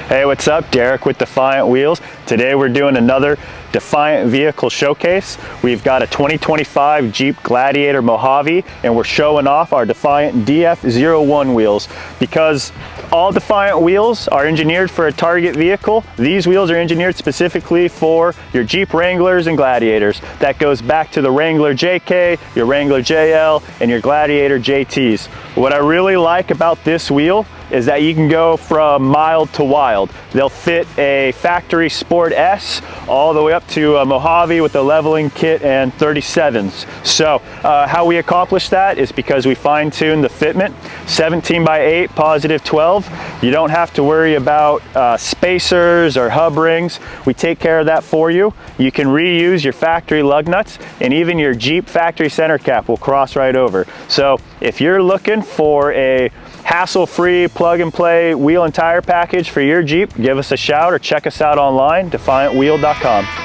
Hey, what's up? Derek with Defiant Wheels. Today we're doing another Defiant vehicle showcase. We've got a 2025 Jeep Gladiator Mojave and we're showing off our Defiant DF01 wheels. Because all Defiant wheels are engineered for a target vehicle, these wheels are engineered specifically for your Jeep Wranglers and Gladiators. That goes back to the Wrangler JK, your Wrangler JL, and your Gladiator JTs. What I really like about this wheel is that you can go from mild to wild. They'll fit a factory Sport S all the way up to a Mojave with a leveling kit and 37s. So how we accomplish that is because we fine-tune the fitment, 17x8 positive 12. You don't have to worry about spacers or hub rings. We take care of that for you. You can reuse your factory lug nuts, and even your Jeep factory center cap will cross right over. So if you're looking for a hassle-free plug-and-play wheel and tire package for your Jeep, give us a shout or check us out online, defiantwheel.com.